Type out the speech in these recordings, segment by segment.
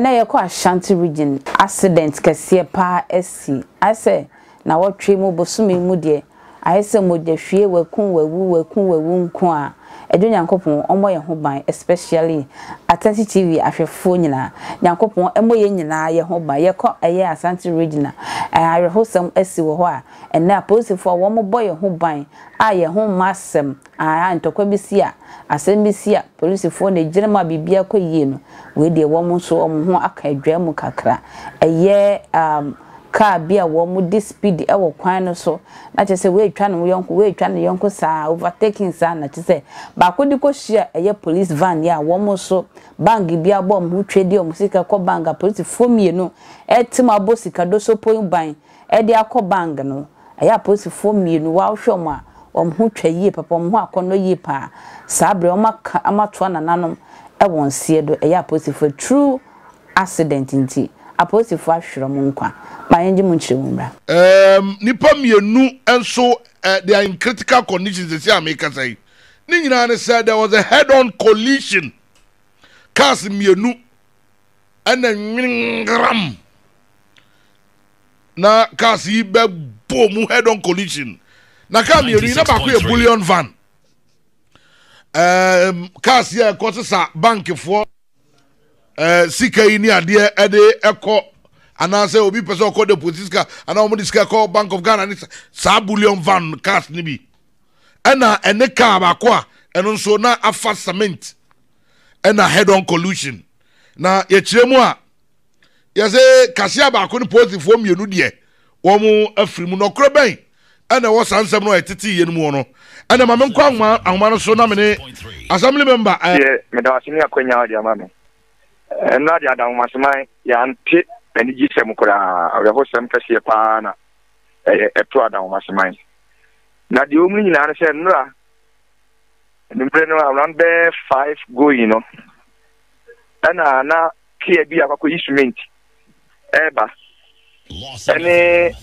ena ye kwa Ashanti region accident kese pa esi ase na wotwe mu bosumi mu de ayese mo de hwie wawu nko a edo nyankopon omo ye ho ban especially Atlantic TV ahwefo nyina nyankopon emo ye nyina ye ho ban ye ko eye Ashanti region ahwehosam esi wo ho a ena aposifo wo mo boy ho ban a ye ho masem a ntokwa bisi a asem bisi a polisifo na girema bibia ko yie no we de wo mo so omo ho aka adwa mu kakra eye car bia wo mu di speed e wo kwan no so na che se we twa no yonko sa overtaking sa na che se ba ko di ko hia eye police van ya wo mu so bang bia bom hu twedi o musika ko banga police fomie no etima bosika do so point ban e de akọ bang no eye police fomie no wa hwe mo a hu twa yie papa mo akono yie pa sabre o maka amato nananom e won sie do eye police for true accident nti aposifo ahwere mo nkwa bayenje mu nchire mu mra nipa mienu enso they are in critical conditions they say America say ni nyina ne said there was a head on collision cars mienu and na cars yi be boom head on collision na car mienu na ba ko a bullion van cars here cost sa bank for sika yi ni ade ede eko anase obi person call the police car ana omo diska call Bank of Ghana ni sa bullion van cars ni bi ena ene car ba ko a eno so na afa cement ena head on collision na ye kiremu a ye say kasia ba ko ni police fo mienu de wo mu afiri mu no kro ben ena wo sansem no etiti ye mu no ena ma menko anwa no so na me ne assembly member me da wasini akwenya odi amame na dia da masmai ya anti eni gisem kura awehosem kase pa na eto ada masmai na di omni nyina na se nra nimbre no around be 5 going no na kia bi akako instrument eba ene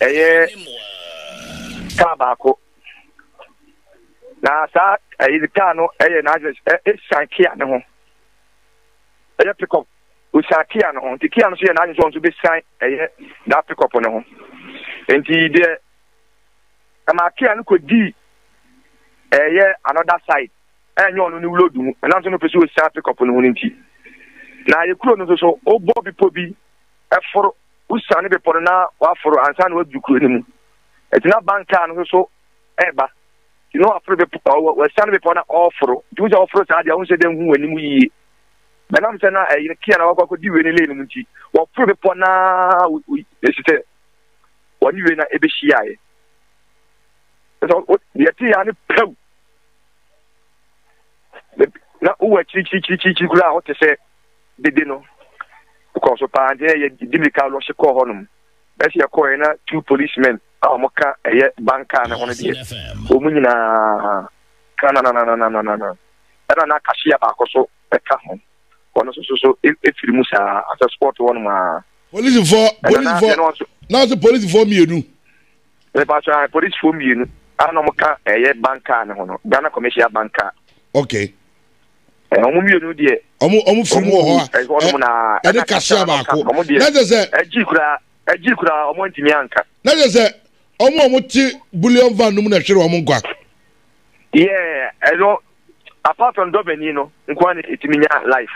kabako na sa kano na sankia ne ho pick up usakia no ntikia no so ye na anyo so be sign na pick up no ho enti de amakia no kodi another side enyo no ni wulodu mu na so no pese usa pick up no ho nti na ye kuro no so obo bi pobi eforo usa ne be poro na wa foro ansa na wadu kuro ni mu etina banka no so eba you know afro be wa stand be poro na oforo du je oforo sa dia unse den hu wani mu yi Manam sana kia na wako di we ni le no nti wo pro be po na esite woni we na ebe hia ye so yeti ya ni pew na uwa chi kula ho te se dede no ko so pa ande ye dimika lo se ko honum be se ko na two policemen amoka eye banka na hono die o munyina kana na kashia ba ko so e ka ho ono so efiri musa as a sport one ma police for now the police for mienu le pa cha police for mienu ana mo ka eye banka ne ho no Ghana commercial banka okay omo mienu de omo firi mu ho a e de kashia ba ko na je se aji kura omo ntimi anka na je se omo ti bullion van num na hwere omo nkwa apart from dobeni no nkwa ni etiminya life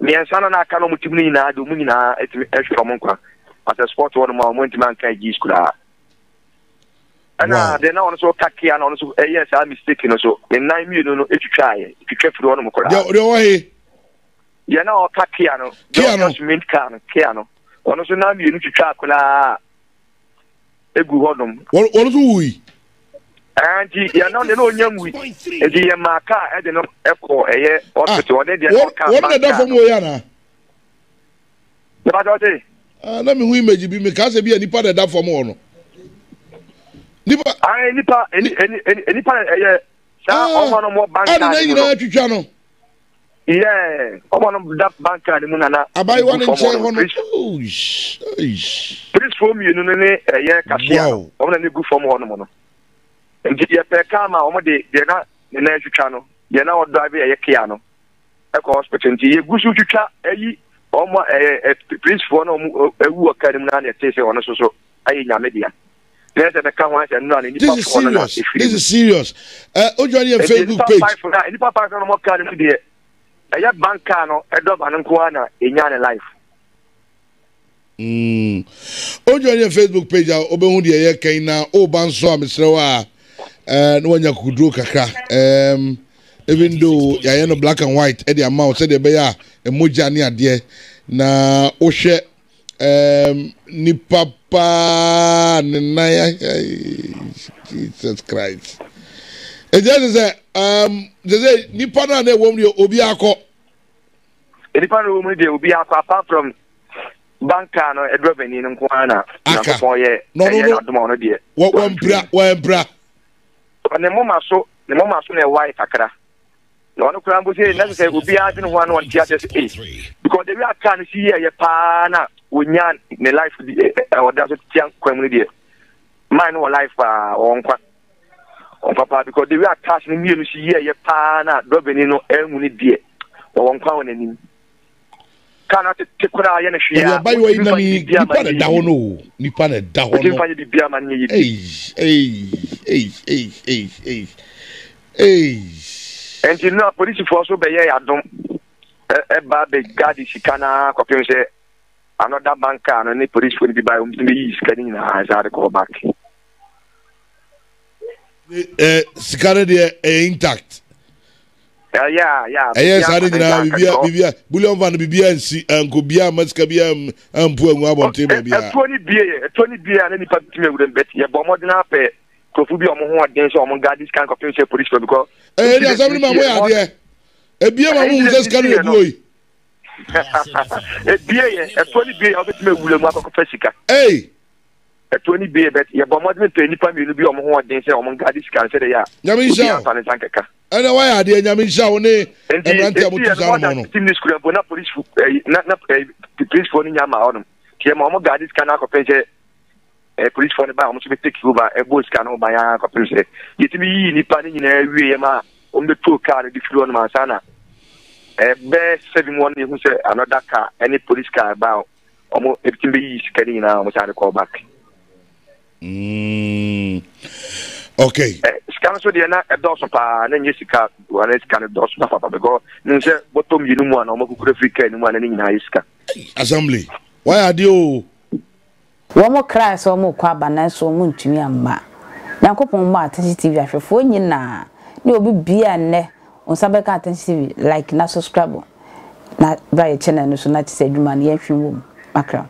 mi ansana na aka no mutimni na do munyina etimi ehwero mo nkwa as a sport one mo ntimi anka gi skula ana de na ono so kakia na ono so yes a mistake no so in 9 million no etwitwa ye etwitwa ono mo kora de wo he ye na o kakia no just mint can kia no ono so na million twitwa kula egu hodom ono so wi anti ya no de no nyamwi edi ye maka e de no eko eye hospital o de no ka what the from wo ya na ba do te na me hu image bi me ka se bi nipa de da from wo no nipa nipa eye sa o no mo bank na nyina twitwa no o no da bank ni mu na abai one nche ho no please for me no ne eye kashia o na ne gu from ho no nti ye pe kama omo de na twitwa no ye na o drive ye kia no e ko hospital nti ye gusu twitwa ayi Omo police for no ewu akadim na na say ono so ayi nyamedia. There's a account and no any This is serious. This is serious. Ojwani Facebook page. Any papa no more card there. Aya bank no edo ban nko na enya ne life. Ojwani Facebook page obehu de ye kan na oban so amesrewa no wanya kuduro kakra. Even though ya no black and white e the amount said be ya emoji ani ade na o hwe ni papa naya Jesus Christ. It just say ni pana na wo mu obi akọ. Ni pana wo mu de obi akọ apart from banka no edrobeni nko ana na ko ye no no de. Wa mpra. Ne mama so na white akra. No one can say necessary will be adding one theater because the real can see here pana unyan in the life or does it young community. Mine or life on papa because the real cash in you see here pana dobenino elmuni dear or one pound in cannot take what I am. Yeah, by the way, Nipa down. And you know, police force obey Adam. A bad guardi Shikana, copy say, another banker, and any police will be by me scanning as I call back. Sikana intact. Yeah. Yes, I didn't know. Bullion van Bibian and Kubia Mascabia and Puang about table. 20 beer, and any particular wouldn't bet your bomb pay. Kofubi omo against omo guardi scan copy say police because there's something my way there. A beer mamu just carry a boy. A beer, a 20 beer, I'll bet me will mark of Pesica. Hey, a 20 beer, but your bomb to any time you'll be omo against omo guardi scan say yeah. Yamisha. And why are they Yamisha on and Timmy school and not police not police for Yama on them. Came omo guardi scan copy say police for the bar almost take over a boy scan over my company. Get me in panning in a way on the two car, the flew on Masana. A bear 7-1 who said another car, any police car about almost it can be scanning now, almost had to call back. Okay. Scan so they are not a dozen pa, and then Jessica, one is kind of dozen papa because no say bottom you know one almost could have one and in Iska. Assembly. Why are you? One more cry so more crab and so moon to me and ma. Yankopon ma TV afefo nyina na obi bia ne on sabeka TV like na subscribe na buy channel no so na ti se dwuma na yehwe wo makra.